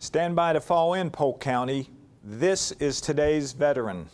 Stand by to fall in, Polk County. This is today's veteran.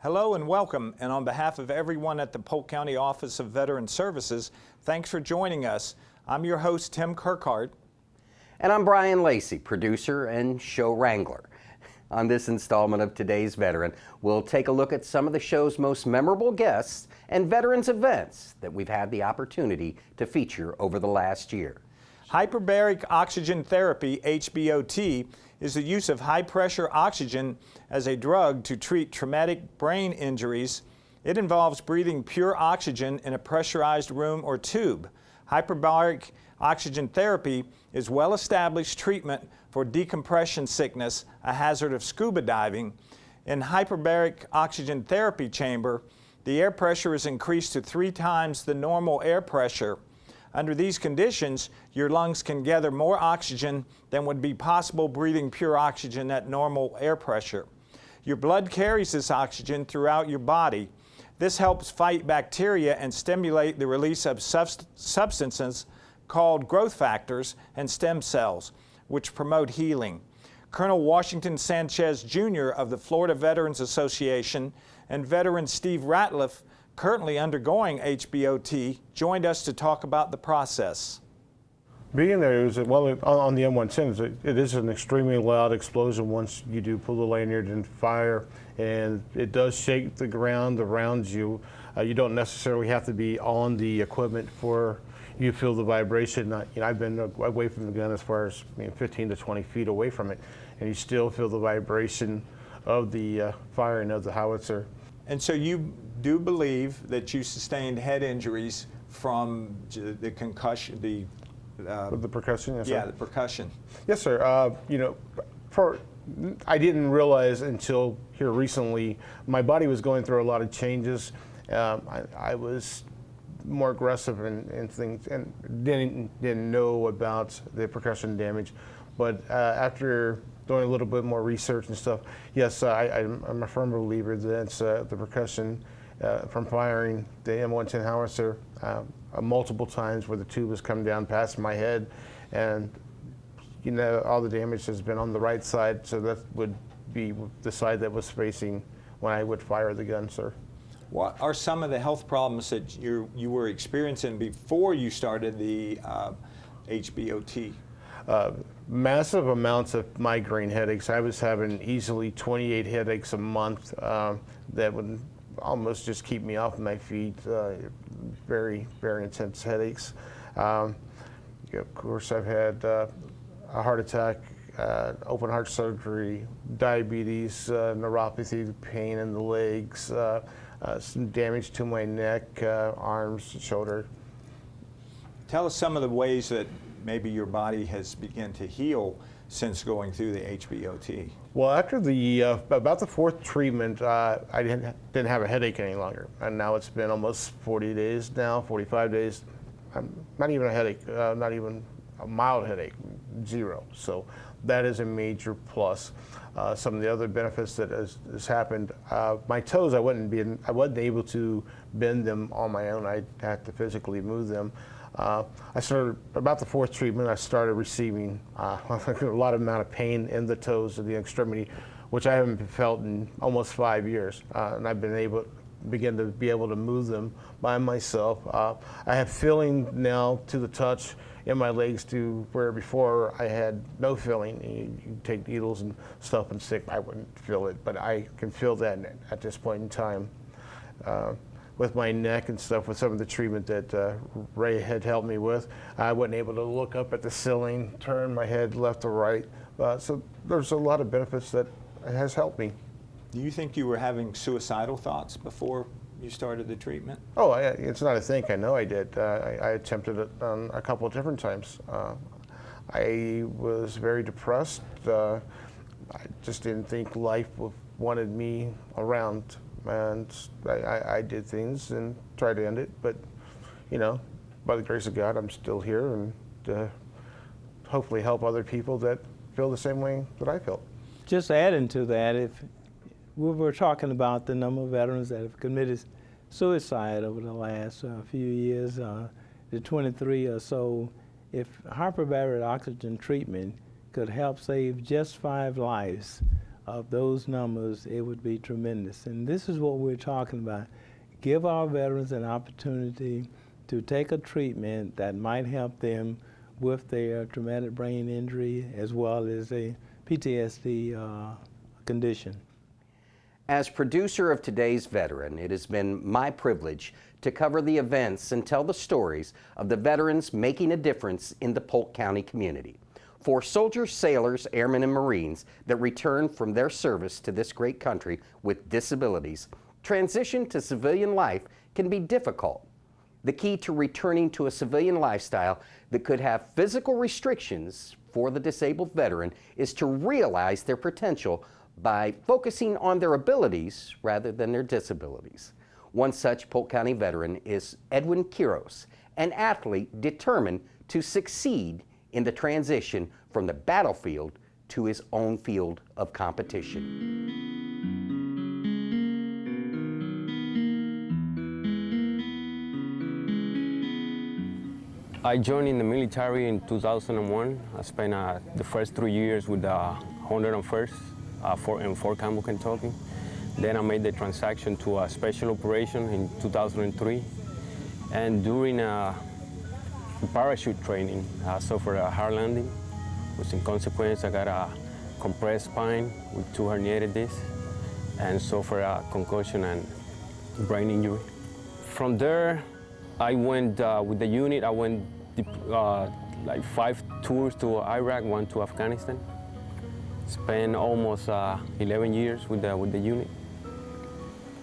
Hello and welcome, and on behalf of everyone at the Polk County Office of Veteran Services, thanks for joining us. I'm your host, Tim Kirkhart. And I'm Brian Lacey, producer and show wrangler. On this installment of Today's Veteran, we'll take a look at some of the show's most memorable guests and veterans events that we've had the opportunity to feature over the last year. Hyperbaric oxygen therapy, HBOT, is the use of high-pressure oxygen as a drug to treat traumatic brain injuries. It involves breathing pure oxygen in a pressurized room or tube. Hyperbaric oxygen therapy is well-established treatment for decompression sickness, a hazard of scuba diving. In hyperbaric oxygen therapy chamber, the air pressure is increased to 3 times the normal air pressure. Under these conditions, your lungs can gather more oxygen than would be possible breathing pure oxygen at normal air pressure. Your blood carries this oxygen throughout your body. This helps fight bacteria and stimulate the release of substances called growth factors and stem cells, which promote healing. Colonel Washington Sanchez Jr. of the Florida Veterans Association and veteran Steve Ratliff, currently undergoing HBOT, joined us to talk about the process. Being there, it was, well, on the M110, it is an extremely loud explosion once you do pull the lanyard and fire, and it does shake the ground around you. You don't necessarily have to be on the equipment for you to feel the vibration. I've been away from the gun as far as 15 to 20 feet away from it, and you still feel the vibration of the firing of the howitzer. And so you do believe that you sustained head injuries from the concussion, the percussion, yes, yeah, sir. the percussion. Yes, sir. I didn't realize until here recently, my body was going through a lot of changes. I was more aggressive in things and didn't know about the percussion damage. But after doing a little bit more research and stuff, yes, I'm a firm believer that the percussion from firing the M110 howitzer multiple times where the tube has come down past my head, and all the damage has been on the right side, so that would be the side that was facing when I would fire the gun, sir. What are some of the health problems that you were experiencing before you started the HBOT? Massive amounts of migraine headaches. I was having easily 28 headaches a month that would almost just keep me off my feet. Very, very intense headaches. Of course, I've had a heart attack, open heart surgery, diabetes, neuropathy, pain in the legs, some damage to my neck, arms, shoulder. Tell us some of the ways that maybe your body has begun to heal since going through the HBOT. Well, after about the 4th treatment, I didn't have a headache any longer, and now it's been almost 40 days now, 45 days. Not even a headache, not even a mild headache, 0. So that is a major plus. Some of the other benefits that has happened, my toes, I wasn't able to bend them on my own. I had to physically move them. I started, about the 4th treatment, I started receiving a lot of amount of pain in the toes of the extremity, which I haven't felt in almost 5 years. And I've been begin to be able to move them by myself. I have feeling now to the touch in my legs to where before I had no feeling. You take needles and stuff and stick, I wouldn't feel it, but I can feel that at this point in time. With my neck and stuff, with some of the treatment that Ray had helped me with, I wasn't able to look up at the ceiling, turn my head left or right. So there's a lot of benefits that has helped me. Do you think you were having suicidal thoughts before you started the treatment? Oh, it's not a think. I know I did. I attempted it a couple of different times. I was very depressed. I just didn't think life wanted me around, and I did things and tried to end it. But, you know, by the grace of God, I'm still here, and hopefully help other people that feel the same way that I felt. Just adding to that, if we were talking about the number of veterans that have committed suicide over the last few years, the 23 or so, if hyperbaric oxygen treatment could help save just 5 lives of those numbers, it would be tremendous. And this is what we're talking about. Give our veterans an opportunity to take a treatment that might help them with their traumatic brain injury as well as a PTSD condition. As producer of today's veteran, it has been my privilege to cover the events and tell the stories of the veterans making a difference in the Polk County community. For soldiers, sailors, airmen, and Marines that return from their service to this great country with disabilities, transition to civilian life can be difficult. The key to returning to a civilian lifestyle that could have physical restrictions for the disabled veteran is to realize their potential by focusing on their abilities rather than their disabilities. One such Polk County veteran is Edwin Quiros, an athlete determined to succeed in the transition from the battlefield to his own field of competition. I joined in the military in 2001. I spent the first 3 years with the 101st in Fort Campbell, Kentucky. Then I made the transaction to a special operation in 2003. And during parachute training, I suffered a hard landing, which in consequence I got a compressed spine with 2 herniated discs and suffered a concussion and brain injury. From there, I went with the unit. I went like 5 tours to Iraq, 1 to Afghanistan. Spent almost 11 years with the unit.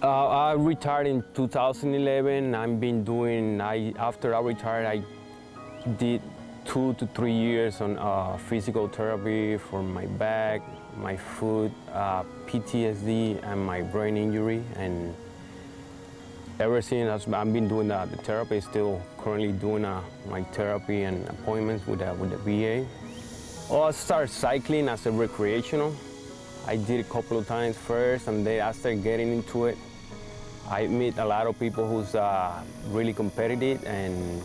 I retired in 2011. I've been doing. After I retired, I did 2 to 3 years on physical therapy for my back, my foot, PTSD, and my brain injury. And ever since I've been doing the therapy, still currently doing my therapy and appointments with the VA. Well, I started cycling as a recreational. I did a couple of times first, and then I started getting into it. I meet a lot of people who's really competitive, and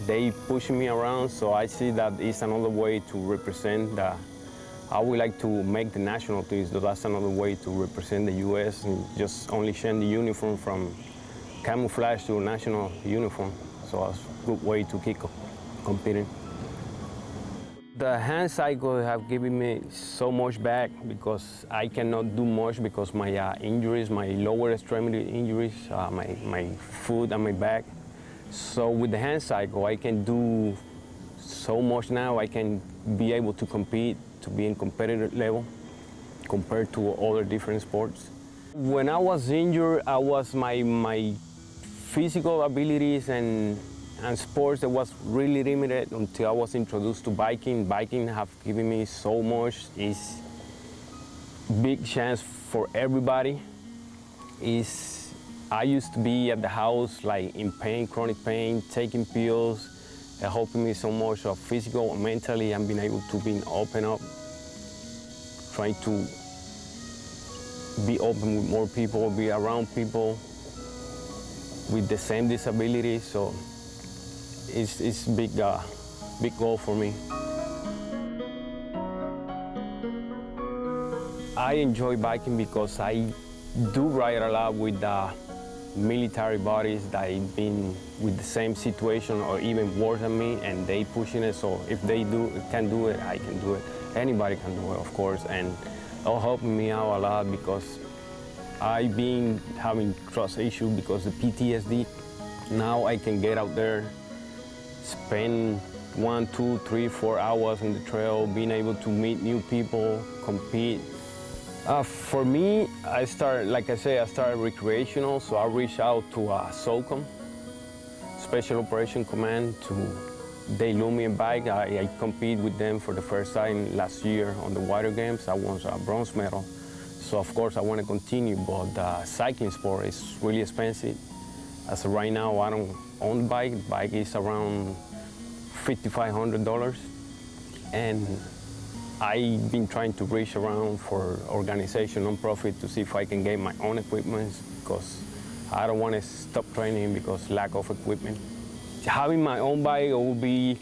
they push me around, so I see that it's another way to represent I would like to make the national teams, so that's another way to represent the U.S. and just only change the uniform from camouflage to a national uniform. So it's a good way to keep competing. The hand cycle have given me so much back because I cannot do much because my injuries, my lower extremity injuries, my foot and my back. So with the hand cycle, I can do so much now. I can be able to compete, to be in competitive level compared to other different sports. When I was injured, I was my physical abilities and sports that was really limited until I was introduced to biking. Biking have given me so much. It's big chance for everybody. I used to be at the house like in pain, chronic pain, taking pills, helping me so much of physical and mentally. I'm being able to be open up, trying to be open with more people, be around people with the same disability. So it's big goal for me. I enjoy biking because I do ride a lot with military buddies that have been with the same situation or even worse than me, and they pushing it. So if they can do it, I can do it. Anybody can do it, of course, and it'll help me out a lot because I've been having trust issues because of PTSD. Now I can get out there, spend 1, 2, 3, 4 hours on the trail, being able to meet new people, compete. For me, I started recreational, so I reached out to SOCOM, Special Operation Command, they loaned me a bike. I competed with them for the first time last year on the Water Games. I won a bronze medal. So of course I want to continue, but the cycling sport is really expensive. As of right now, I don't own the bike. The bike is around $5,500. And I've been trying to reach around for organization, non-profit, to see if I can get my own equipment, because I don't want to stop training because lack of equipment. Having my own bike will be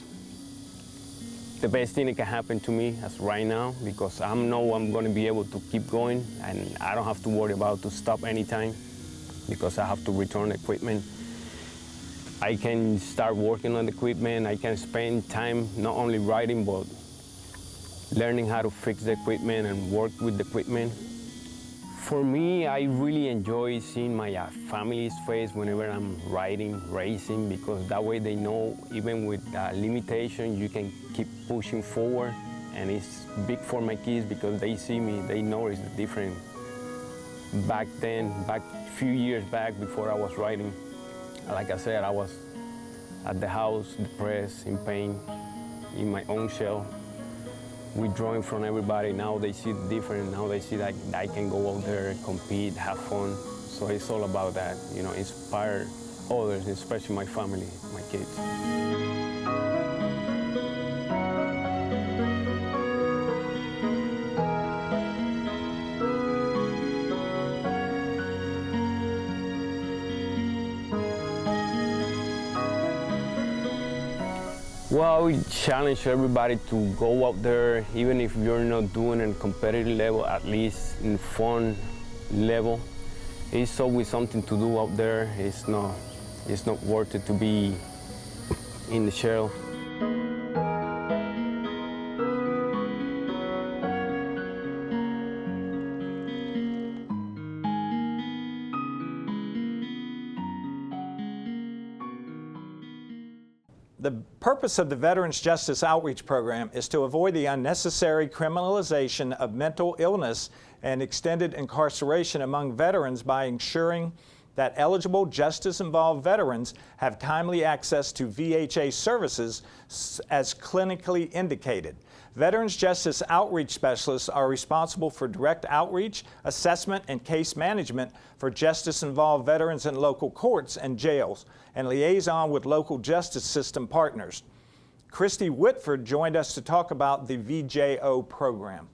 the best thing that can happen to me as right now, because I know I'm going to be able to keep going and I don't have to worry about to stop anytime because I have to return equipment. I can start working on the equipment. I can spend time not only riding but learning how to fix the equipment and work with the equipment. For me, I really enjoy seeing my family's face whenever I'm riding, racing, because that way they know even with limitations, you can keep pushing forward. And it's big for my kids because they see me, they notice the difference. Back then, a few years back before I was riding, like I said, I was at the house, depressed, in pain, in my own shell, withdrawing from everybody. Now they see the difference. Now they see that I can go out there, compete, have fun. So it's all about that, you know, inspire others, especially my family, my kids. Well, we challenge everybody to go out there, even if you're not doing it at competitive level, at least in fun level. It's always something to do out there. It's not worth it to be in the shell. The purpose of the Veterans Justice Outreach Program is to avoid the unnecessary criminalization of mental illness and extended incarceration among veterans by ensuring that eligible justice-involved veterans have timely access to VHA services as clinically indicated. Veterans Justice Outreach Specialists are responsible for direct outreach, assessment, and case management for justice-involved veterans in local courts and jails, and liaison with local justice system partners. Christy Whitford joined us to talk about the VJO program.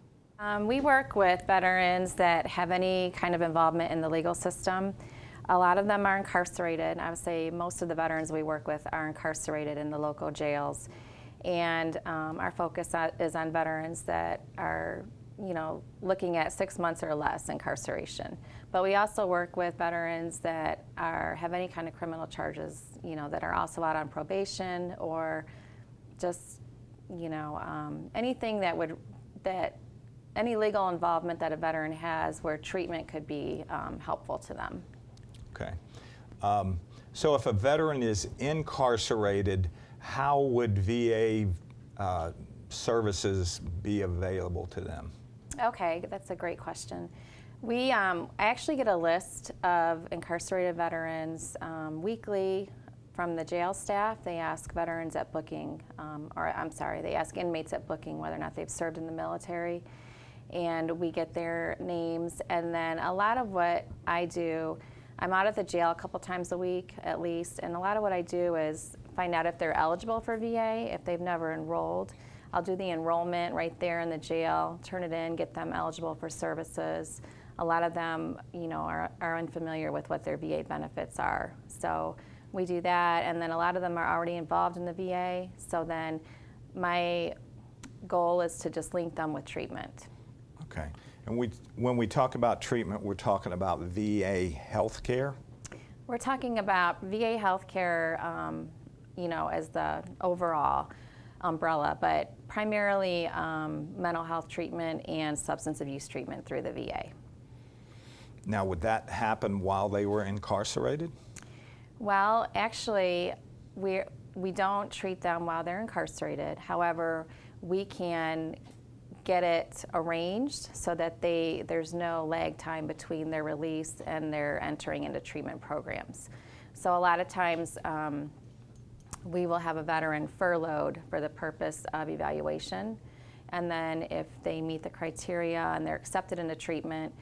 We work with veterans that have any kind of involvement in the legal system. A lot of them are incarcerated. I would say most of the veterans we work with are incarcerated in the local jails. And our focus is on veterans that are, you know, looking at 6 months or less incarceration. But we also work with veterans that have any kind of criminal charges, you know, that are also out on probation or just, you know, anything any legal involvement that a veteran has where treatment could be helpful to them. Okay. So if a veteran is incarcerated, how would VA services be available to them? Okay, that's a great question. We actually get a list of incarcerated veterans weekly from the jail staff. They ask veterans at booking, they ask inmates at booking whether or not they've served in the military. And we get their names. And then a lot of what I do, I'm out at the jail a couple times a week at least, and a lot of what I do is find out if they're eligible for VA, if they've never enrolled. I'll do the enrollment right there in the jail, turn it in, get them eligible for services. A lot of them, you know, are unfamiliar with what their VA benefits are. So we do that, and then a lot of them are already involved in the VA, so then my goal is to just link them with treatment. Okay. And when we talk about treatment, we're talking about VA health care? We're talking about VA health care, you know, as the overall umbrella, but primarily mental health treatment and substance abuse treatment through the VA. Now, would that happen while they were incarcerated? Well, actually, we don't treat them while they're incarcerated. However, we can get it arranged so that there's no lag time between their release and their entering into treatment programs. So a lot of times we will have a veteran furloughed for the purpose of evaluation, and then if they meet the criteria and they're accepted into treatment,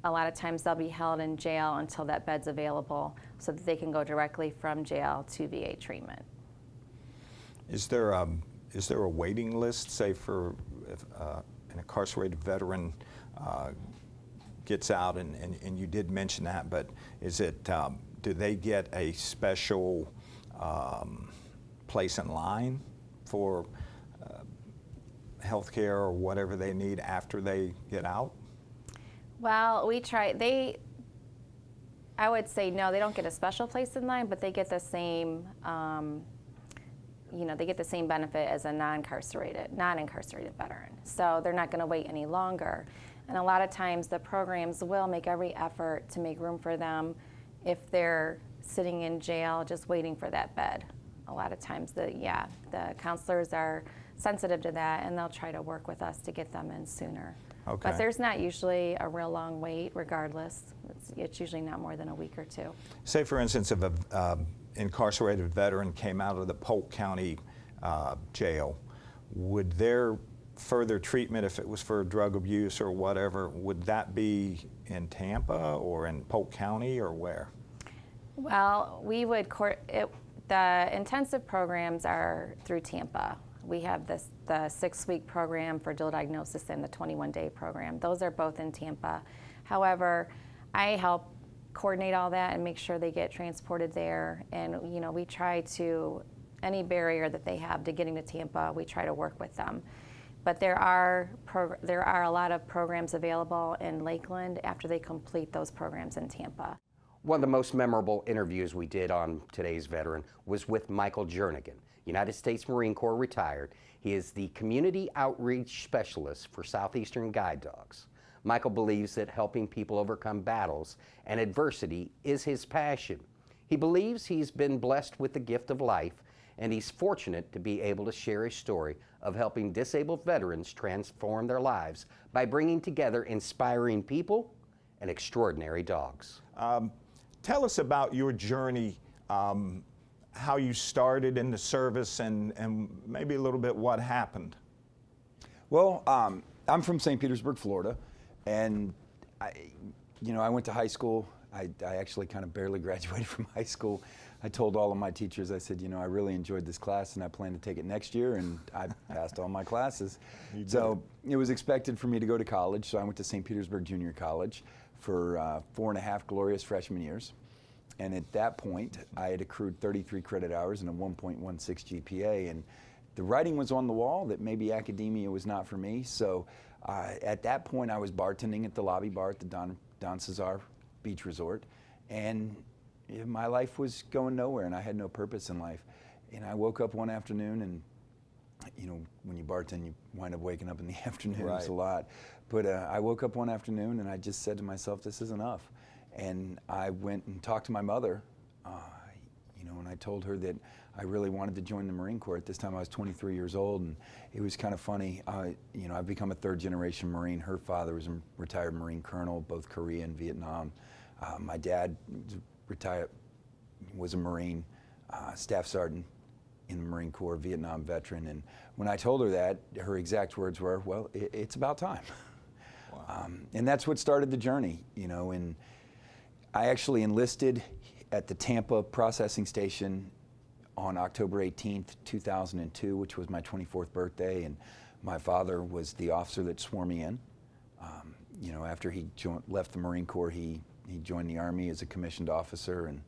a lot of times they'll be held in jail until that bed's available so that they can go directly from jail to VA treatment. Is there a waiting list, say, for if an incarcerated veteran gets out, and you did mention that, but is it, do they get a special place in line for health care or whatever they need after they get out? Well, we try, I would say no, they don't get a special place in line, but they get the same, they get the same benefit as a non-incarcerated veteran. So they're not going to wait any longer. And a lot of times the programs will make every effort to make room for them if they're sitting in jail just waiting for that bed. A lot of times the counselors are sensitive to that, and they'll try to work with us to get them in sooner. Okay. But there's not usually a real long wait regardless. It's usually not more than a week or two. Say, for instance, if an incarcerated veteran came out of the Polk County jail, would their further treatment, if it was for drug abuse or whatever, would that be in Tampa or in Polk County or where? Well, we would the intensive programs are through Tampa. We have the 6-week program for dual diagnosis and the 21-day program. Those are both in Tampa. However, I help coordinate all that and make sure they get transported there. And we try to, any barrier that they have to getting to Tampa, we try to work with them. But there are a lot of programs available in Lakeland after they complete those programs in Tampa. One of the most memorable interviews we did on today's veteran was with Michael Jernigan, United States Marine Corps retired. He is the Community Outreach Specialist for Southeastern Guide Dogs. Michael believes that helping people overcome battles and adversity is his passion. He believes he's been blessed with the gift of life, and he's fortunate to be able to share his story of helping disabled veterans transform their lives by bringing together inspiring people and extraordinary dogs. Tell us about your journey, how you started in the service, and maybe a little bit what happened. Well, I'm from St. Petersburg, Florida, and I went to high school. I actually kind of barely graduated from high school. I told all of my teachers, I said, I really enjoyed this class and I plan to take it next year, and I passed all my classes. So it was expected for me to go to college, so I went to St. Petersburg Junior College for 4.5 glorious freshman years. And at that point, I had accrued 33 credit hours and a 1.16 GPA, and the writing was on the wall that maybe academia was not for me. So at that point, I was bartending at the lobby bar at the Don Cesar Beach Resort, and my life was going nowhere, and I had no purpose in life. And I woke up one afternoon, and when you bartend, you wind up waking up in the afternoons Right. a lot. But I woke up one afternoon, and I just said to myself, this is enough. And I went and talked to my mother, and I told her that I really wanted to join the Marine Corps. At this time, I was 23 years old, and it was kind of funny. I've become a third-generation Marine. Her father was a retired Marine colonel, both Korea and Vietnam. My dad was a Marine, staff sergeant in the Marine Corps, Vietnam veteran. And when I told her that, her exact words were, well, it's about time. Wow. And that's what started the journey, and I actually enlisted at the Tampa processing station on October 18th, 2002, which was my 24th birthday, and my father was the officer that swore me in. After he left the Marine Corps, he joined the Army as a commissioned officer, and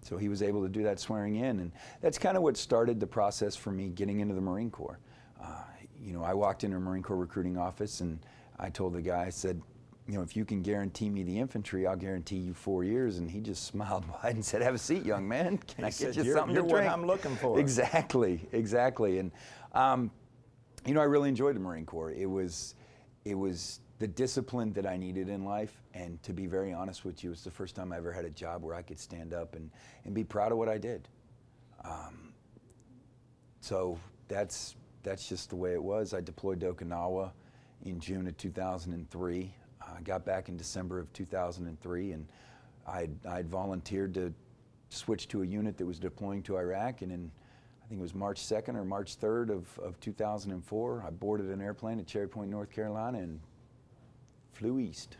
so he was able to do that swearing in, and that's kind of what started the process for me getting into the Marine Corps. I walked into a Marine Corps recruiting office, and I told the guy, I said, if you can guarantee me the infantry, I'll guarantee you 4 years. And he just smiled wide and said, have a seat, young man. Can I get you something to drink? You're what I'm looking for. Exactly. And, I really enjoyed the Marine Corps. It was the discipline that I needed in life. And to be very honest with you, it's the first time I ever had a job where I could stand up and be proud of what I did. So that's that's just the way it was. I deployed to Okinawa in June of 2003. I got back in December of 2003, and I'd volunteered to switch to a unit that was deploying to Iraq, and in, I think it was March 2nd or March 3rd of 2004, I boarded an airplane at Cherry Point, North Carolina, and flew east.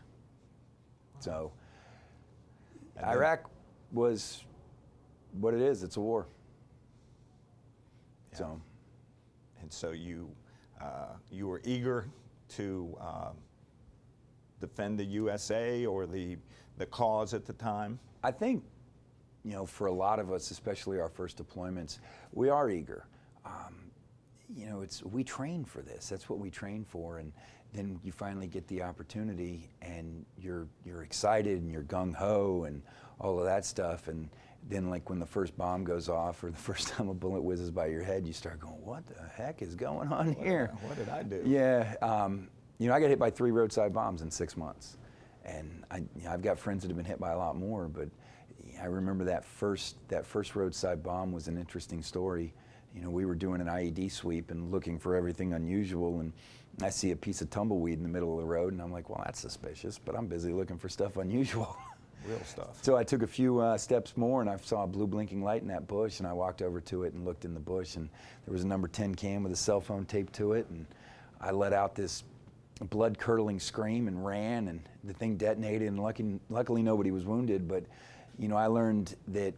So Iraq was what it is. It's a war. Yeah. So, and so you were eager to defend the USA or the cause at the time? I think, you know, for a lot of us, especially our first deployments, we are eager. You know, we train for this. That's what we train for, and then you finally get the opportunity, and you're excited and you're gung ho and all of that stuff, and then like when the first bomb goes off or the first time a bullet whizzes by your head, you start going, "What the heck is going on here? What did I do?" Yeah, you know, I got hit by 3 roadside bombs in 6 months, and I've got friends that have been hit by a lot more, but I remember that first roadside bomb was an interesting story. You know, we were doing an IED sweep and looking for everything unusual, and I see a piece of tumbleweed in the middle of the road, and I'm like, well, that's suspicious, but I'm busy looking for stuff unusual. Real stuff. So I took a few steps more, and I saw a blue blinking light in that bush, and I walked over to it and looked in the bush, and there was a number 10 cam with a cell phone taped to it, and I let out this blood-curdling scream and ran, and the thing detonated, and luckily nobody was wounded, but you know, I learned that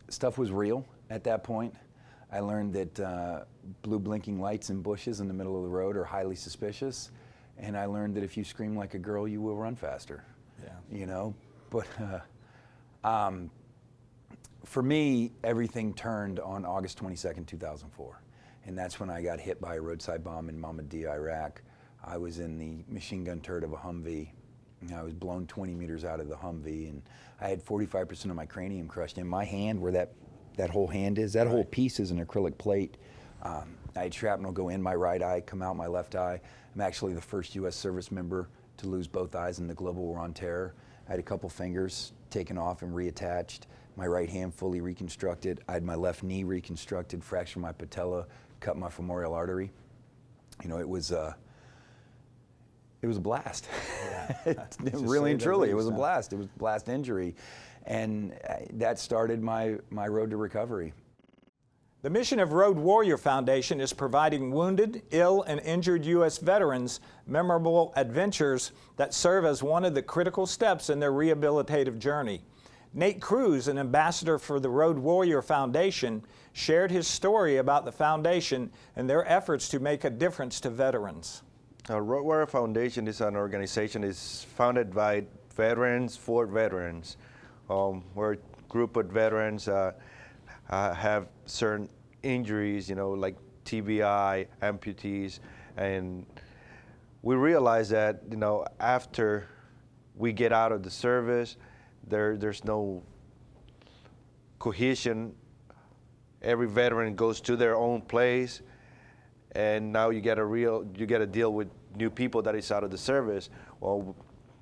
stuff was real at that point. I learned that blue blinking lights in bushes in the middle of the road are highly suspicious, and I learned that if you scream like a girl, you will run faster. Yeah. You know, but for me, everything turned on August 22nd, 2004, and that's when I got hit by a roadside bomb in Mahmudiyah, Iraq. I was in the machine gun turret of a Humvee. I was blown 20 meters out of the Humvee, and I had 45% of my cranium crushed in. My hand, where that whole hand is, that whole piece is an acrylic plate. I had shrapnel go in my right eye, come out my left eye. I'm actually the first U.S. service member to lose both eyes in the global war on terror. I had a couple fingers taken off and reattached, my right hand fully reconstructed. I had my left knee reconstructed, fractured my patella, cut my femoral artery. You know, it was a blast. Yeah. Really and truly, it was a blast. It was a blast injury. And that started my road to recovery. The mission of Road Warrior Foundation is providing wounded, ill, and injured U.S. veterans memorable adventures that serve as one of the critical steps in their rehabilitative journey. Nate Cruz, an ambassador for the Road Warrior Foundation, shared his story about the foundation and their efforts to make a difference to veterans. Road Warrior Foundation is an organization is founded by veterans for veterans. We're a group of veterans have certain injuries, you know, like TBI, amputees, and we realize that, you know, after we get out of the service, there's no cohesion. Every veteran goes to their own place, and now you get to deal with new people that is out of the service. Well,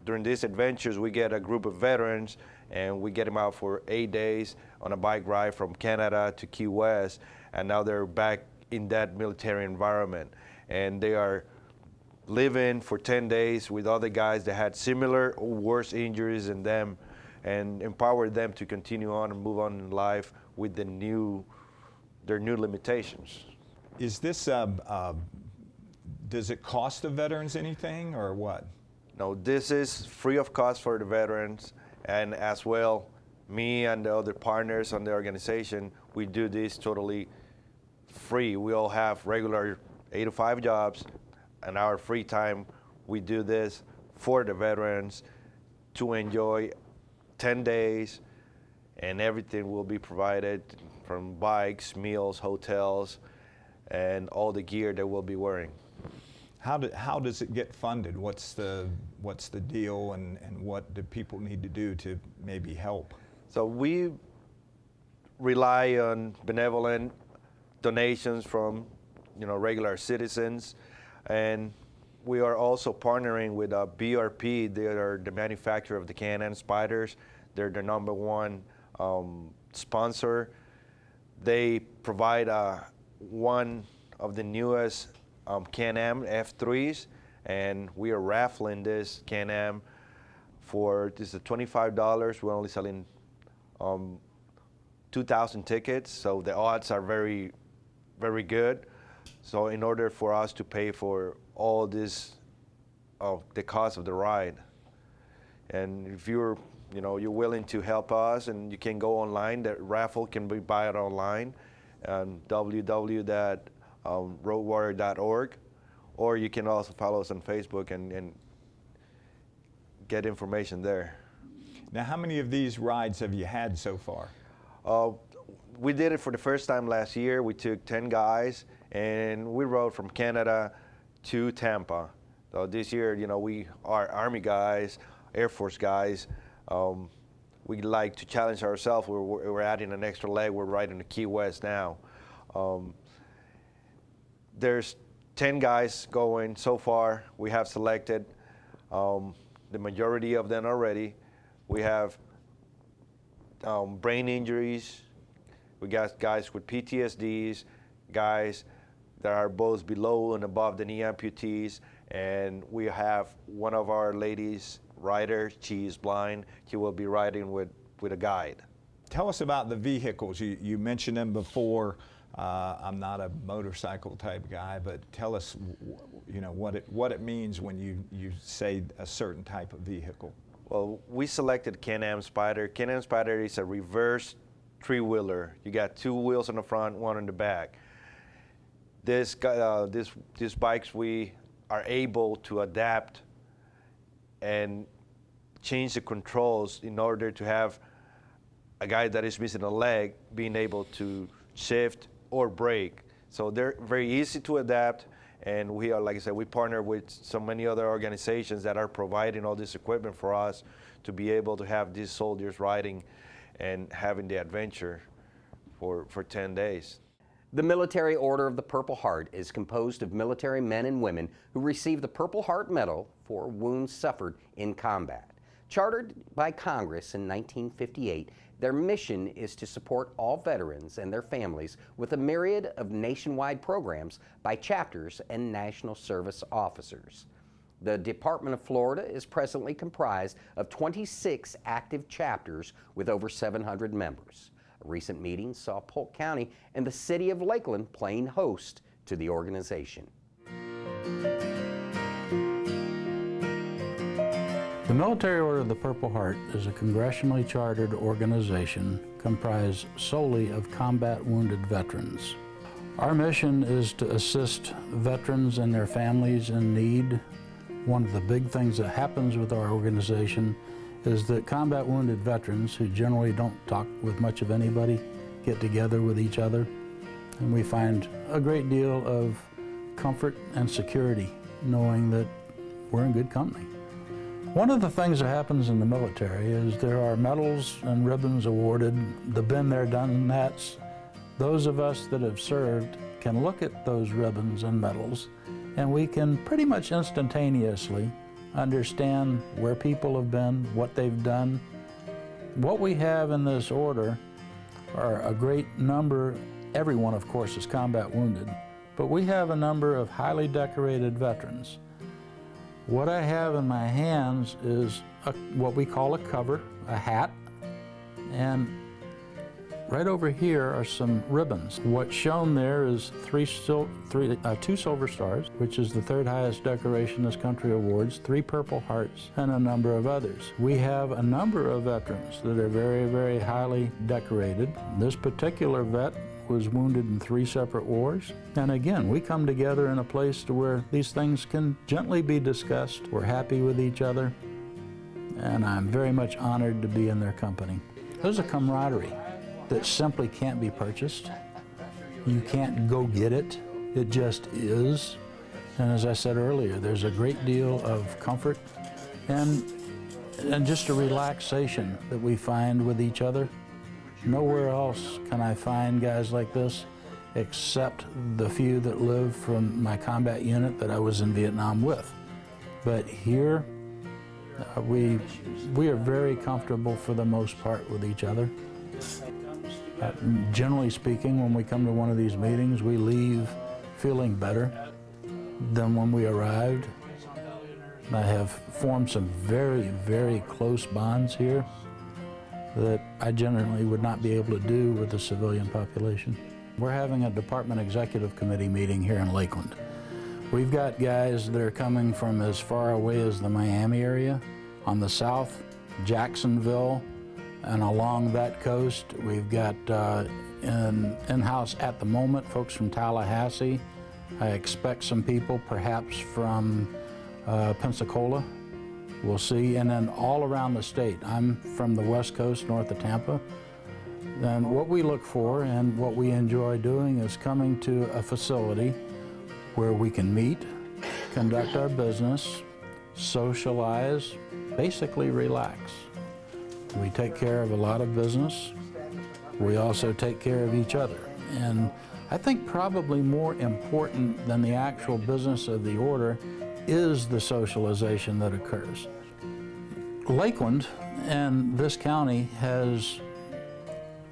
during these adventures, we get a group of veterans, and we get them out for 8 days on a bike ride from Canada to Key West, and now they're back in that military environment, and they are living for 10 days with other guys that had similar or worse injuries than them, and empower them to continue on and move on in life with their new limitations. Is this, does it cost the veterans anything or what? No, this is free of cost for the veterans, and as well, me and the other partners on the organization, we do this totally free. We all have regular 8 to 5 jobs, and our free time, we do this for the veterans to enjoy 10 days, and everything will be provided from bikes, meals, hotels, and all the gear that we'll be wearing. How does it get funded? What's the deal, and what do people need to do to maybe help? So we rely on benevolent donations from, you know, regular citizens, and we are also partnering with BRP. They are the manufacturer of the Can-Am Spyders. They're the #1 sponsor. They provide one of the newest Can-Am F3s, and we are raffling this Can-Am for, this is $25. We're only selling 2,000 tickets, so the odds are very, very good. So in order for us to pay for all this, the cost of the ride, and if you're willing to help us, and you can go online, the raffle can be bought online on www.roadwarrior.org, or you can also follow us on Facebook and get information there. Now, how many of these rides have you had so far? We did it for the first time last year. We took 10 guys, and we rode from Canada to Tampa. So this year, we are Army guys, Air Force guys. We like to challenge ourselves. We're adding an extra leg. We're riding to Key West now. There's 10 guys going so far. We have selected the majority of them already. We have brain injuries. We got guys with PTSDs, guys that are both below and above the knee amputees, and we have one of our ladies rider. She is blind. She will be riding with a guide. Tell us about the vehicles. You mentioned them before. I'm not a motorcycle type guy, but tell us, what it means when you say a certain type of vehicle. Well, we selected Can-Am Spyder. Can-Am Spyder is a reverse three-wheeler. You got two wheels on the front, one on the back. These bikes, we are able to adapt and change the controls in order to have a guy that is missing a leg being able to shift or brake. So they're very easy to adapt, and we are, like I said, we partner with so many other organizations that are providing all this equipment for us to be able to have these soldiers riding and having the adventure for 10 days. The Military Order of the Purple Heart is composed of military men and women who receive the Purple Heart Medal for wounds suffered in combat. Chartered by Congress in 1958, their mission is to support all veterans and their families with a myriad of nationwide programs by chapters and national service officers. The Department of Florida is presently comprised of 26 active chapters with over 700 members. A recent meeting saw Polk County and the city of Lakeland playing host to the organization. The Military Order of the Purple Heart is a congressionally chartered organization comprised solely of combat wounded veterans. Our mission is to assist veterans and their families in need. One of the big things that happens with our organization is that combat wounded veterans, who generally don't talk with much of anybody, get together with each other, and we find a great deal of comfort and security knowing that we're in good company. One of the things that happens in the military is there are medals and ribbons awarded, the been there, done that's. Those of us that have served can look at those ribbons and medals, and we can pretty much instantaneously understand where people have been, what they've done. What we have in this order are a great number, everyone of course is combat wounded, but we have a number of highly decorated veterans. What I have in my hands is what we call a cover, a hat, and right over here are some ribbons. What's shown there is two silver stars, which is the third highest decoration this country awards, 3 Purple Hearts, and a number of others. We have a number of veterans that are very, very highly decorated. This particular vet was wounded in 3 separate wars. And again, we come together in a place to where these things can gently be discussed. We're happy with each other, and I'm very much honored to be in their company. There's a camaraderie that simply can't be purchased. You can't go get it. It just is. And as I said earlier, there's a great deal of comfort and just a relaxation that we find with each other. Nowhere else can I find guys like this except the few that live from my combat unit that I was in Vietnam with. But here, we are very comfortable for the most part with each other. Generally speaking, when we come to one of these meetings, we leave feeling better than when we arrived. I have formed some very, very close bonds here that I generally would not be able to do with the civilian population. We're having a Department Executive Committee meeting here in Lakeland. We've got guys that are coming from as far away as the Miami area, on the south, Jacksonville, and along that coast. We've got in-house at the moment folks from Tallahassee. I expect some people perhaps from Pensacola. We'll see, and then all around the state. I'm from the West Coast, north of Tampa. And what we look for and what we enjoy doing is coming to a facility where we can meet, conduct our business, socialize, basically relax. We take care of a lot of business. We also take care of each other. And I think probably more important than the actual business of the order is the socialization that occurs. Lakeland and this county has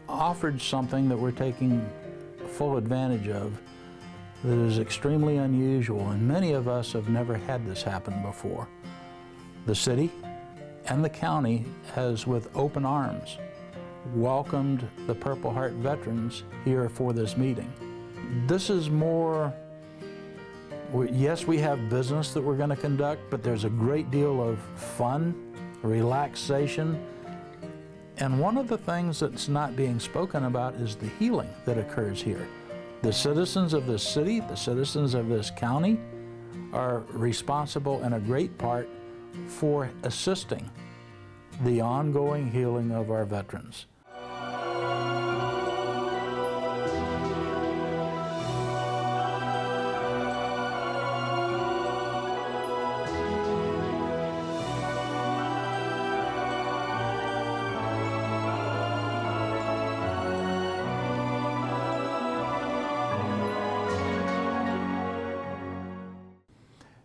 offered something that we're taking full advantage of that is extremely unusual, and many of us have never had this happen before. The city and the county has, with open arms, welcomed the Purple Heart veterans here for this meeting. This is more, yes, we have business that we're going to conduct, but there's a great deal of fun, relaxation, and one of the things that's not being spoken about is the healing that occurs here. The citizens of this city, the citizens of this county, are responsible in a great part for assisting the ongoing healing of our veterans.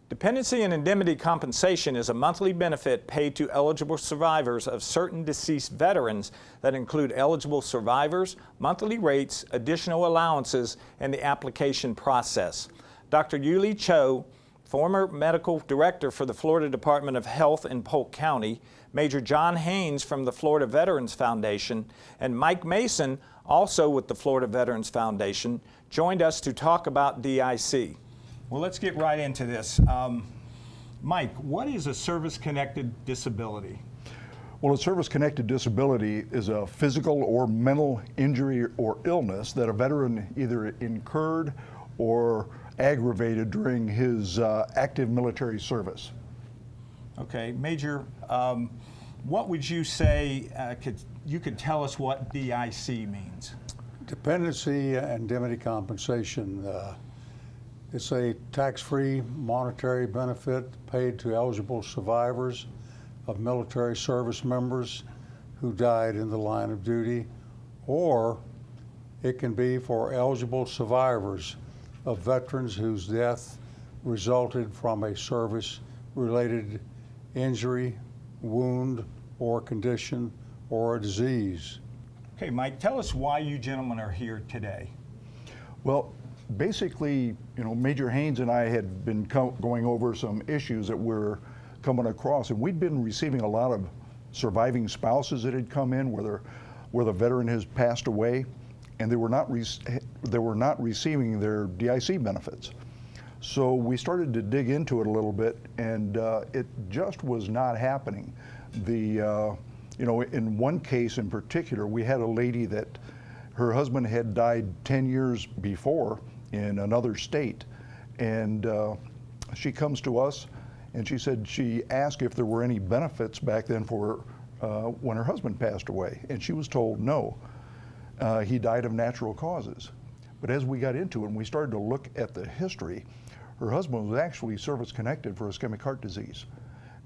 Dependency and indemnity compensation is a monthly benefit paid to eligible survivors of certain deceased veterans that include eligible survivors, monthly rates, additional allowances, and the application process. Dr. Yuli Cho, former medical director for the Florida Department of Health in Polk County, Major John Haynes from the Florida Veterans Foundation, and Mike Mason, also with the Florida Veterans Foundation, joined us to talk about DIC. Well, let's get right into this. Mike, what is a service-connected disability? Well, a service-connected disability is a physical or mental injury or illness that a veteran either incurred or aggravated during his active military service. Okay, Major, what would you say, you could tell us what DIC means? Dependency and indemnity compensation. It's a tax-free monetary benefit paid to eligible survivors of military service members who died in the line of duty, or it can be for eligible survivors of veterans whose death resulted from a service-related injury, wound, or condition, or a disease. Okay, Mike, tell us why you gentlemen are here today. Well, basically, Major Haynes and I had been going over some issues that we're coming across, and we'd been receiving a lot of surviving spouses that had come in where the veteran has passed away, and they were not receiving their DIC benefits. So we started to dig into it a little bit, and it just was not happening. In one case in particular, we had a lady that her husband had died 10 years before in another state, and she comes to us and she said she asked if there were any benefits back then for when her husband passed away, and she was told no. He died of natural causes. But as we got into it and we started to look at the history, her husband was actually service-connected for ischemic heart disease,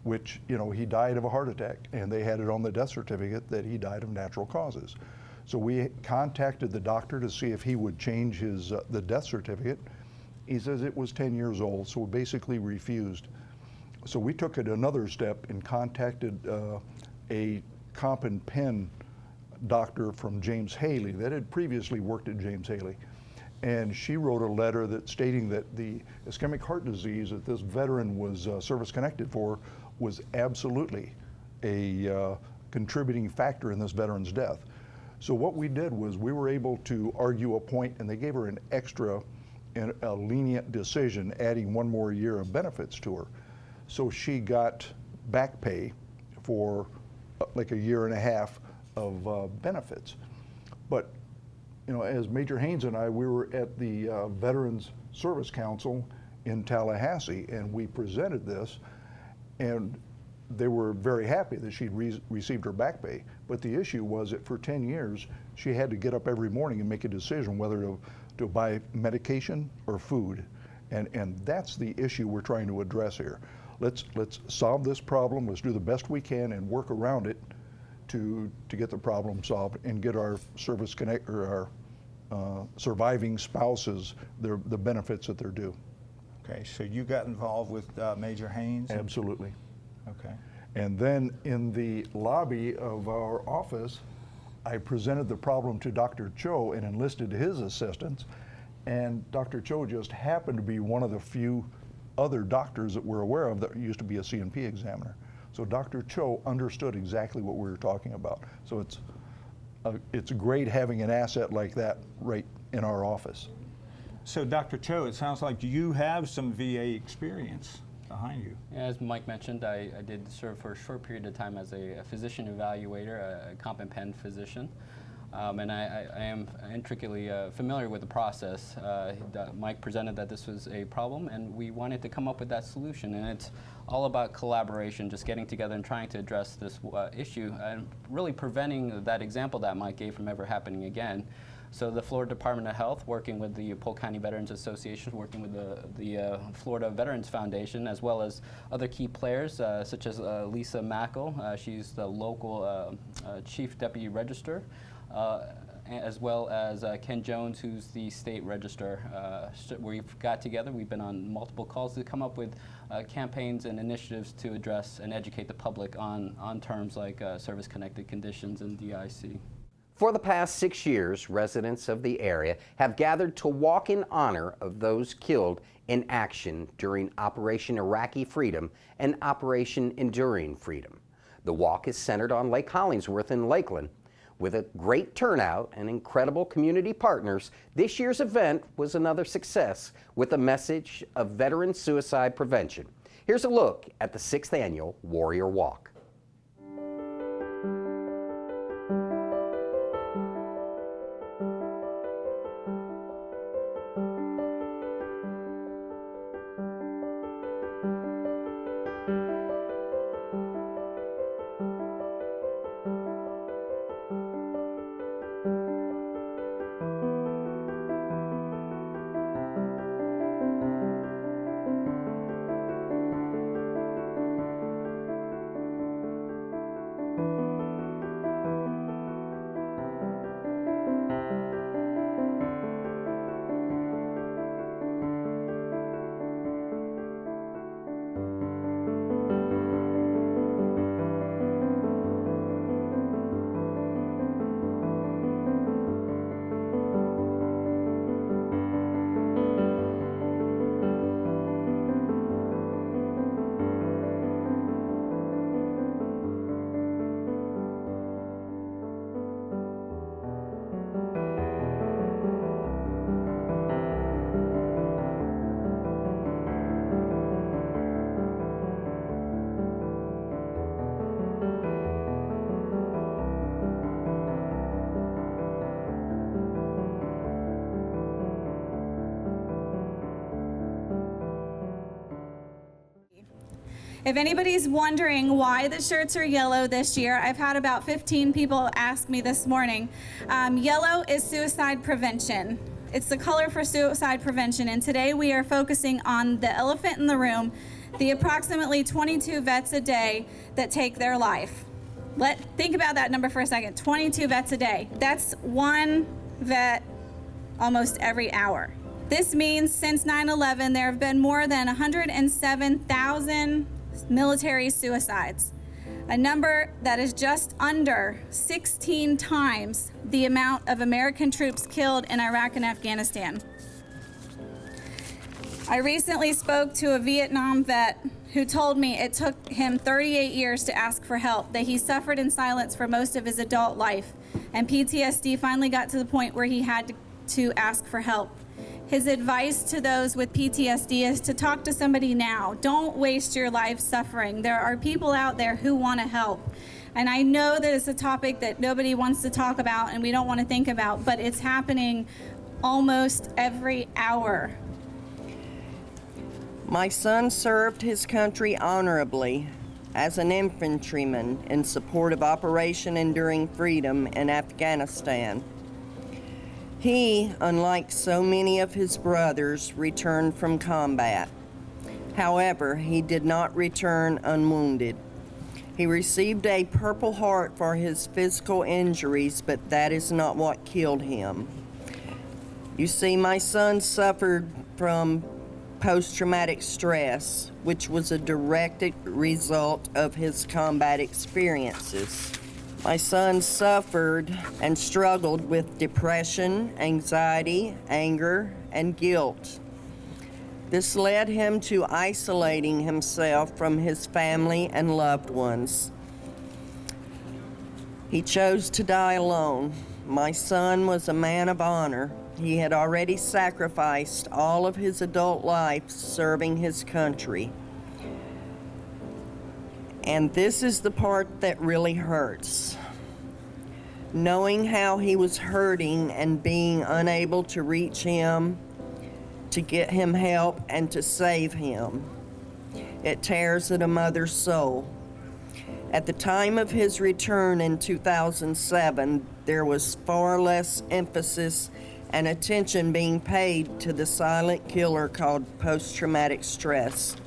which, he died of a heart attack, and they had it on the death certificate that he died of natural causes. So we contacted the doctor to see if he would change the death certificate. He says it was 10 years old, so we basically refused. So we took it another step and contacted a comp and pen doctor from James Haley that had previously worked at James Haley. And she wrote a letter that stating that the ischemic heart disease that this veteran was service-connected for was absolutely a contributing factor in this veteran's death. So what we did was we were able to argue a point, and they gave her an extra and a lenient decision, adding 1 more year of benefits to her. So she got back pay for like a year and a half of benefits. But you know, as Major Haynes and I, we were at the Veterans Service Council in Tallahassee, and we presented this, and they were very happy that she'd received her back pay. But the issue was that for 10 years, she had to get up every morning and make a decision whether to buy medication or food. And that's the issue we're trying to address here. Let's solve this problem. Let's do the best we can and work around it to get the problem solved and get our our surviving spouses the benefits that they're due. Okay, so you got involved with Major Haynes? Absolutely. Okay. And then in the lobby of our office, I presented the problem to Dr. Cho and enlisted his assistance. And Dr. Cho just happened to be one of the few other doctors that we're aware of that used to be a CNP examiner. So Dr. Cho understood exactly what we were talking about. So it's great having an asset like that right in our office. So Dr. Cho, it sounds like you have some VA experience behind you. As Mike mentioned, I did serve for a short period of time as a physician evaluator, a comp and pen physician. And I am intricately familiar with the process. Mike presented that this was a problem, and we wanted to come up with that solution. And it's all about collaboration, just getting together and trying to address this issue, and really preventing that example that Mike gave from ever happening again. So the Florida Department of Health, working with the Polk County Veterans Association, working with the Florida Veterans Foundation, as well as other key players, such as Lisa Mackel. She's the local Chief Deputy Register. As well as Ken Jones, who's the state registrar. We've got together, we've been on multiple calls to come up with campaigns and initiatives to address and educate the public on terms like service-connected conditions and DIC. For the past 6 years, residents of the area have gathered to walk in honor of those killed in action during Operation Iraqi Freedom and Operation Enduring Freedom. The walk is centered on Lake Hollingsworth in Lakeland. With a great turnout and incredible community partners, this year's event was another success with a message of veteran suicide prevention. Here's a look at the 6th annual Warrior Walk. If anybody's wondering why the shirts are yellow this year, I've had about 15 people ask me this morning. Yellow is suicide prevention. It's the color for suicide prevention, and today we are focusing on the elephant in the room, the approximately 22 vets a day that take their life. Think about that number for a second, 22 vets a day. That's one vet almost every hour. This means since 9/11, there have been more than 107,000 military suicides. a number that is just under 16 times the amount of American troops killed in Iraq and Afghanistan. I recently spoke to a Vietnam vet who told me it took him 38 years to ask for help, that he suffered in silence for most of his adult life, and PTSD finally got to the point where he had to ask for help. His advice to those with PTSD is to talk to somebody now. Don't waste your life suffering. There are people out there who want to help. And I know that it's a topic that nobody wants to talk about and we don't want to think about, but it's happening almost every hour. My son served his country honorably as an infantryman in support of Operation Enduring Freedom in Afghanistan. He, unlike so many of his brothers, returned from combat. However, he did not return unwounded. He received a Purple Heart for his physical injuries, but that is not what killed him. You see, my son suffered from post-traumatic stress, which was a direct result of his combat experiences. My son suffered and struggled with depression, anxiety, anger, and guilt. This led him to isolating himself from his family and loved ones. He chose to die alone. My son was a man of honor. He had already sacrificed all of his adult life serving his country. And this is the part that really hurts. Knowing how he was hurting and being unable to reach him, to get him help, and to save him. It tears at a mother's soul. At the time of his return in 2007, there was far less emphasis and attention being paid to the silent killer called post-traumatic stress.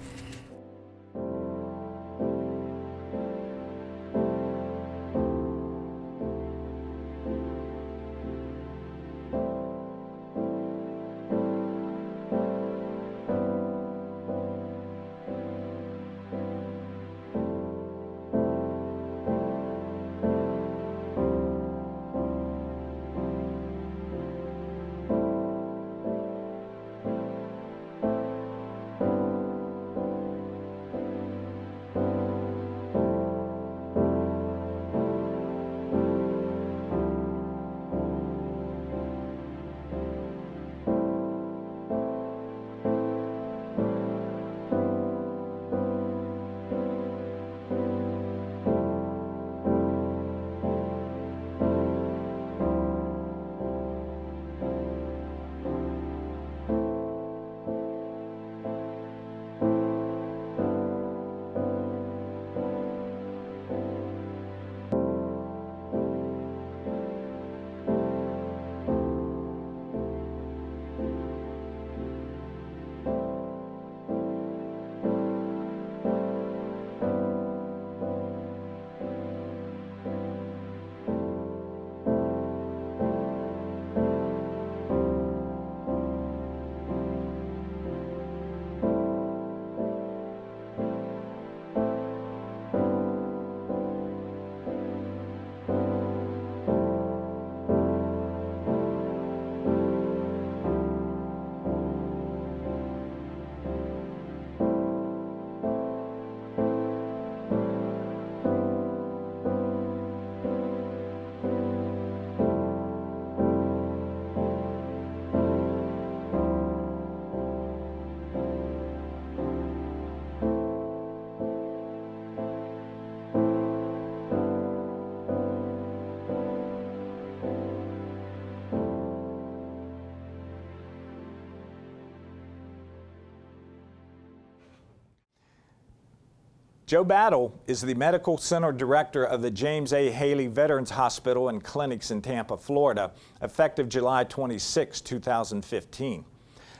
Joe Battle is the Medical Center Director of the James A. Haley Veterans Hospital and Clinics in Tampa, Florida, effective July 26, 2015.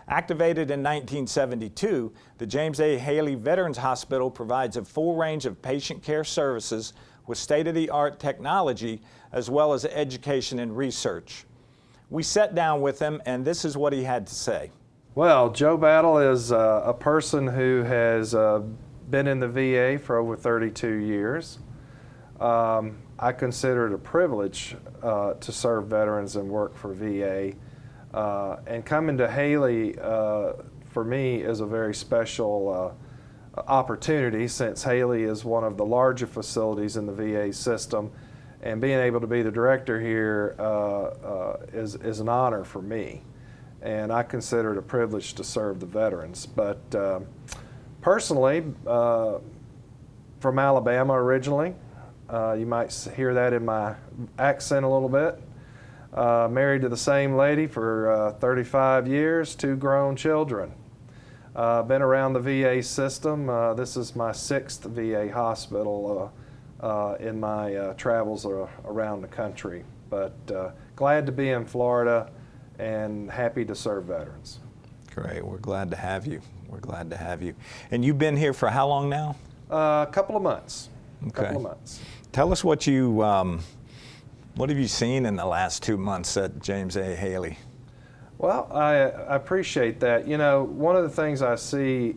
Activated in 1972, the James A. Haley Veterans Hospital provides a full range of patient care services with state-of-the-art technology as well as education and research. We sat down with him and this is what he had to say. Well, Joe Battle is a person who has been in the VA for over 32 years. I consider it a privilege to serve veterans and work for VA. And coming to Haley, for me, is a very special opportunity, since Haley is one of the larger facilities in the VA system, and being able to be the director here is an honor for me, and I consider it a privilege to serve the veterans. But personally, from Alabama originally, you might hear that in my accent a little bit. Married to the same lady for 35 years, 2 grown children. Been around the VA system. This is my 6th VA hospital in my travels around the country. But glad to be in Florida and happy to serve veterans. Great. We're glad to have you. We're glad to have you. And you've been here for how long now? A couple of months. Okay. Couple of months. Tell us what you, what have you seen in the last 2 months at James A. Haley? Well, I appreciate that. You know, one of the things I see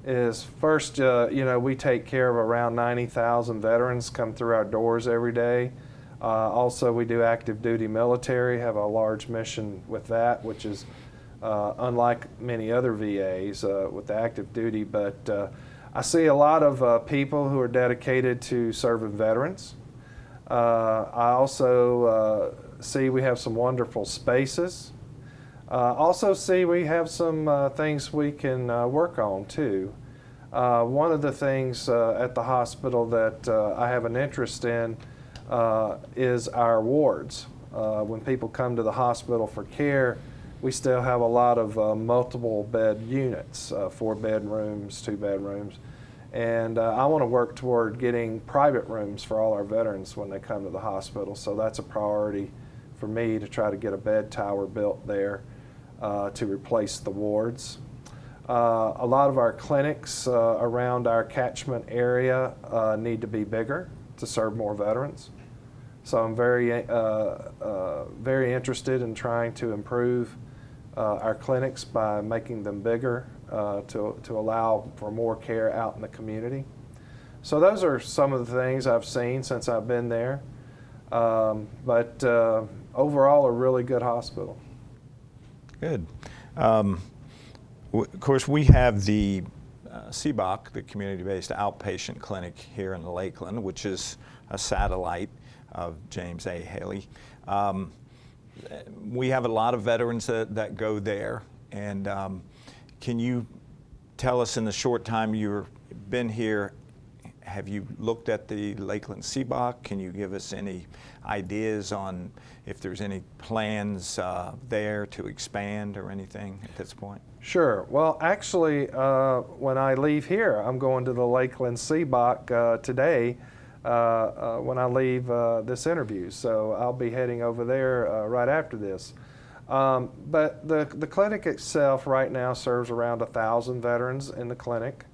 is first, you know, we take care of around 90,000 veterans come through our doors every day. Also, we do active duty military, have a large mission with that, which is unlike many other VAs with the active duty. But I see a lot of people who are dedicated to serving veterans. I also see we have some wonderful spaces. Also see we have some things we can work on too. One of the things at the hospital that I have an interest in is our wards. When people come to the hospital for care, we still have a lot of multiple bed units, 4 bedrooms, 2 bedrooms. And I want to work toward getting private rooms for all our veterans when they come to the hospital. So that's a priority for me, to try to get a bed tower built there to replace the wards. A lot of our clinics around our catchment area need to be bigger to serve more veterans. So I'm very interested in trying to improve our clinics by making them bigger to allow for more care out in the community. So those are some of the things I've seen since I've been there. But overall, a really good hospital. Good. Of course, we have the CBOC, the community-based outpatient clinic here in Lakeland, which is a satellite of James A. Haley. We have a lot of veterans that go there. And can you tell us, in the short time you've been here, have you looked at the Lakeland CBOC? Can you give us any ideas on if there's any plans there to expand or anything at this point? Sure. Well, actually, when I leave here, I'm going to the Lakeland CBOC today when I leave this interview. So I'll be heading over there right after this. But the clinic itself right now serves around 1,000 veterans in the clinic.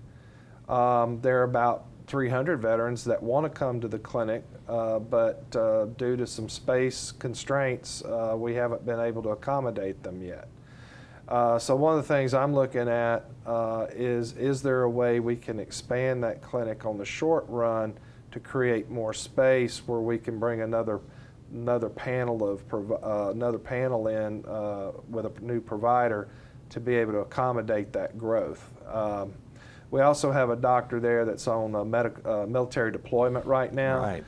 There are about 300 veterans that want to come to the clinic, but due to some space constraints, we haven't been able to accommodate them yet. So one of the things I'm looking at is there a way we can expand that clinic on the short run to create more space where we can bring another panel in with a new provider to be able to accommodate that growth. We also have a doctor there that's on a military deployment right now. Right.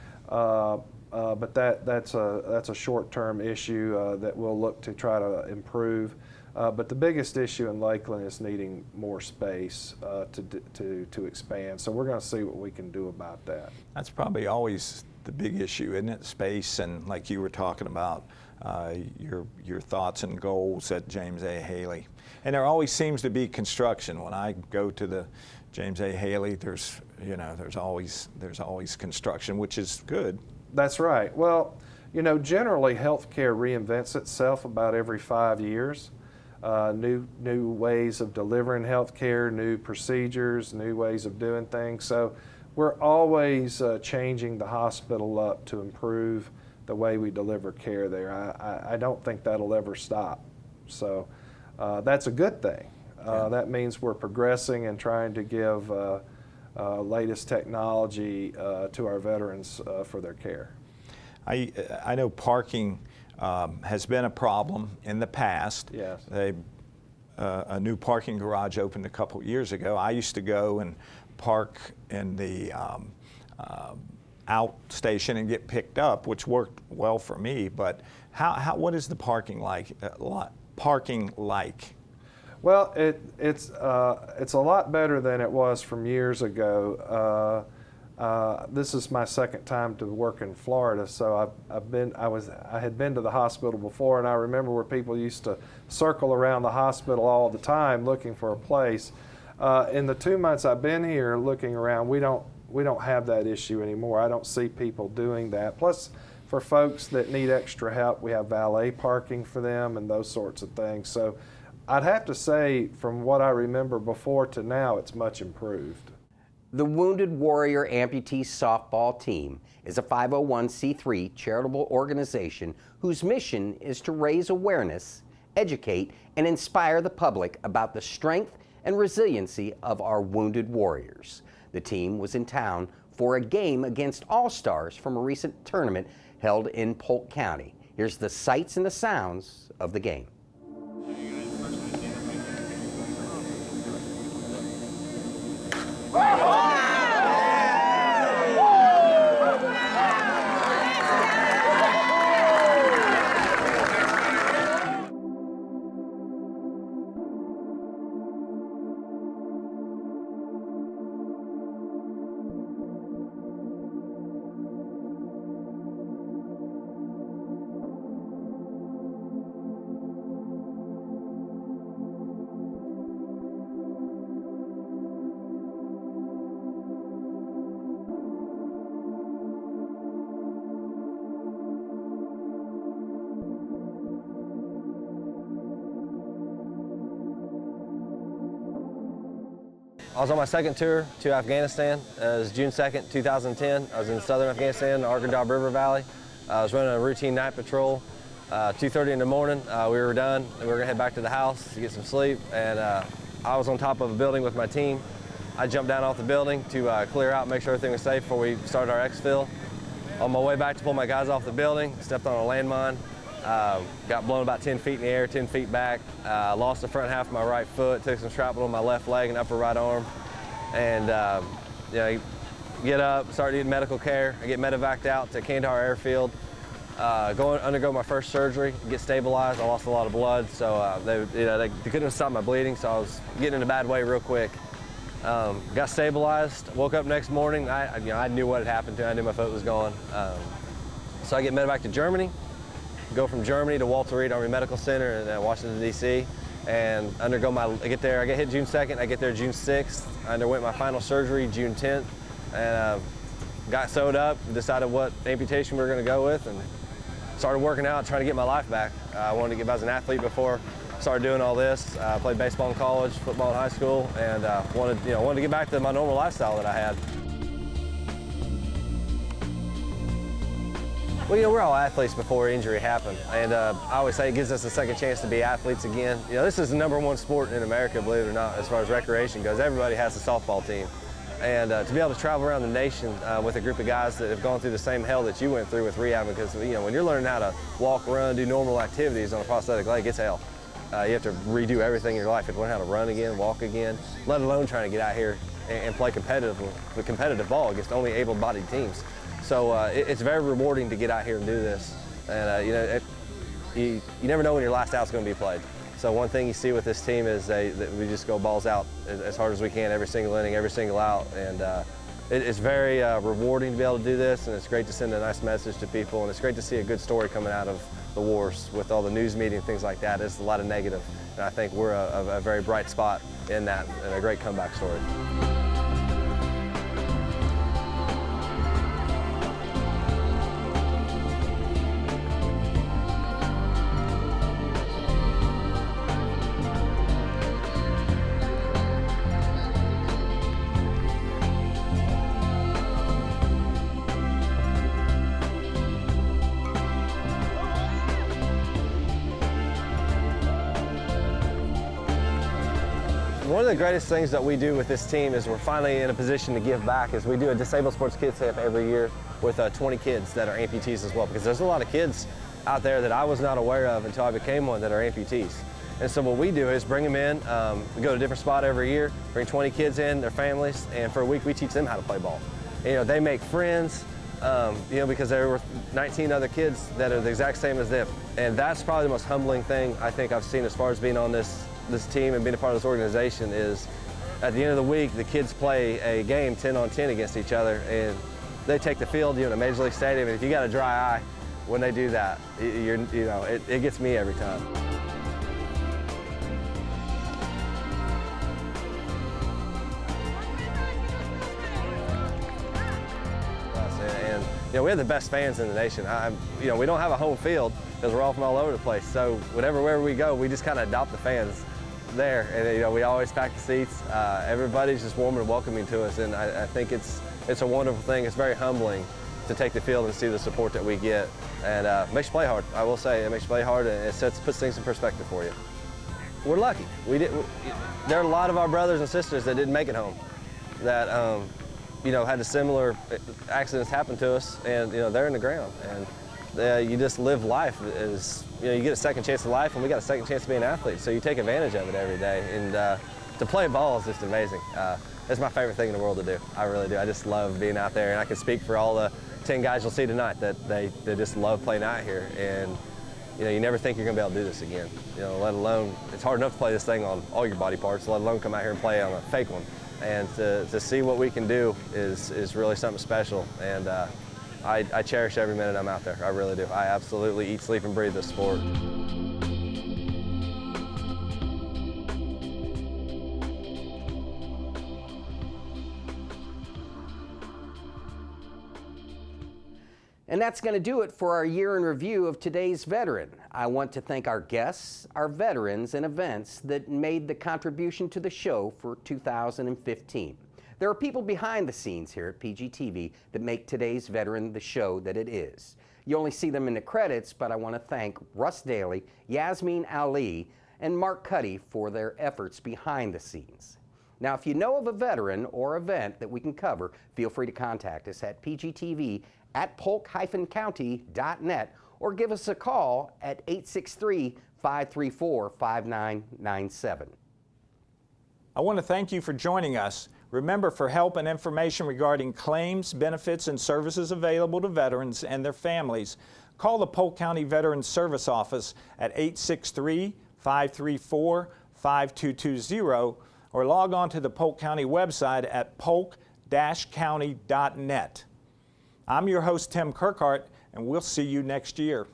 But that's a short-term issue that we'll look to try to improve. But the biggest issue in Lakeland is needing more space to expand. So we're going to see what we can do about that. That's probably always the big issue, isn't it? Space, and like you were talking about, your thoughts and goals at James A. Haley. And there always seems to be construction. When I go to the James A. Haley, there's always construction, which is good. That's right. Well, you know, generally healthcare reinvents itself about every 5 years. New ways of delivering healthcare, new procedures, new ways of doing things. So we're always changing the hospital up to improve the way we deliver care there. I don't think that'll ever stop. So that's a good thing. That means we're progressing and trying to give latest technology to our veterans for their care. I know parking has been a problem in the past. Yes. A new parking garage opened a couple years ago. I used to go and park in the out station and get picked up, which worked well for me. But what is the parking like? Well, it's a lot better than it was from years ago. This is my second time to work in Florida, so I had been to the hospital before, and I remember where people used to circle around the hospital all the time looking for a place. In the 2 months I've been here looking around, we don't have that issue anymore. I don't see people doing that. Plus, for folks that need extra help, we have valet parking for them and those sorts of things. So I'd have to say, from what I remember before to now, it's much improved. The Wounded Warrior Amputee Softball Team is a 501c3 charitable organization whose mission is to raise awareness, educate, and inspire the public about the strength and resiliency of our wounded warriors. The team was in town for a game against All-Stars from a recent tournament held in Polk County. Here's the sights and the sounds of the game. I was on my second tour to Afghanistan. It was June 2nd, 2010. I was in southern Afghanistan, the Arghandab River Valley. I was running a routine night patrol. 2:30 in the morning, we were done. We were gonna head back to the house to get some sleep, and I was on top of a building with my team. I jumped down off the building to clear out, make sure everything was safe before we started our exfil. On my way back to pull my guys off the building, stepped on a landmine. Got blown about 10 feet in the air, 10 feet back. Lost the front half of my right foot, took some shrapnel on my left leg and upper right arm. And you get up, start needing medical care. I get medevaced out to Kandahar Airfield. Undergo my first surgery, get stabilized. I lost a lot of blood, so they couldn't stop my bleeding, so I was getting in a bad way real quick. Got stabilized, woke up next morning. I knew what had happened to me. I knew my foot was gone. So I get medevaced to Germany. Go from Germany to Walter Reed Army Medical Center in Washington, D.C. and I get hit June 2nd, I get there June 6th. I underwent my final surgery June 10th and got sewed up, decided what amputation we were going to go with, and started working out, trying to get my life back. I wanted to get back as an athlete before I started doing all this. I played baseball in college, football in high school, and wanted to get back to my normal lifestyle that I had. Well, we're all athletes before injury happened, and I always say it gives us a second chance to be athletes again. This is the #1 sport in America, believe it or not, as far as recreation goes. Everybody has a softball team, and to be able to travel around the nation with a group of guys that have gone through the same hell that you went through with rehab, because when you're learning how to walk, run, do normal activities on a prosthetic leg, it's hell. You have to redo everything in your life. You have to learn how to run again, walk again, let alone trying to get out here and play competitive ball against only able-bodied teams. So it's very rewarding to get out here and do this. And you never know when your last out's going to be played. So one thing you see with this team is that we just go balls out as hard as we can every single inning, every single out. And it's very rewarding to be able to do this, and it's great to send a nice message to people, and it's great to see a good story coming out of the wars with all the news media and things like that. There's a lot of negative, and I think we're a very bright spot in that, and a great comeback story. One of the greatest things that we do with this team is we're finally in a position to give back, is we do a Disabled Sports Kids Camp every year with 20 kids that are amputees as well, because there's a lot of kids out there that I was not aware of until I became one that are amputees. And so what we do is bring them in, we go to a different spot every year, bring 20 kids in, their families, and for a week we teach them how to play ball. And, you know, they make friends, you know, because there were 19 other kids that are the exact same as them. And that's probably the most humbling thing I think I've seen as far as being on this team and being a part of this organization is at the end of the week, the kids play a game 10 on 10 against each other, and they take the field, you know, in a Major League Stadium, and if you got a dry eye when they do that, you know, it gets me every time. And you know, we have the best fans in the nation. You know, we don't have a home field because we're all from all over the place. So wherever we go, we just kind of adopt the fans there, and you know, we always pack the seats. Everybody's just warm and welcoming to us, and I think it's a wonderful thing. It's very humbling to take the field and see the support that we get, and it makes you play hard. I will say it makes you play hard, and it puts things in perspective for you. We're lucky. There are a lot of our brothers and sisters that didn't make it home, that you know, had a similar accidents happen to us, and you know, they're in the ground, and you just live life as, you know, you get a second chance of life, and we got a second chance to be an athlete, so you take advantage of it every day. And to play ball is just amazing. It's my favorite thing in the world to do. I really do. I just love being out there, and I can speak for all the 10 guys you'll see tonight that they just love playing out here. And you know, you never think you're going to be able to do this again. You know, let alone, it's hard enough to play this thing on all your body parts, let alone come out here and play on a fake one. And to see what we can do is really something special. And I cherish every minute I'm out there. I really do. I absolutely eat, sleep, and breathe this sport. And that's going to do it for our year in review of today's veteran. I want to thank our guests, our veterans, and events that made the contribution to the show for 2015. There are people behind the scenes here at PGTV that make today's veteran the show that it is. You only see them in the credits, but I want to thank Russ Daly, Yasmin Ali, and Mark Cuddy for their efforts behind the scenes. Now, if you know of a veteran or event that we can cover, feel free to contact us at pgtv@polk-county.net or give us a call at 863-534-5997. I want to thank you for joining us. Remember, for help and information regarding claims, benefits, and services available to veterans and their families, call the Polk County Veterans Service Office at 863-534-5220 or log on to the Polk County website at polk-county.net. I'm your host, Tim Kirkhart, and we'll see you next year.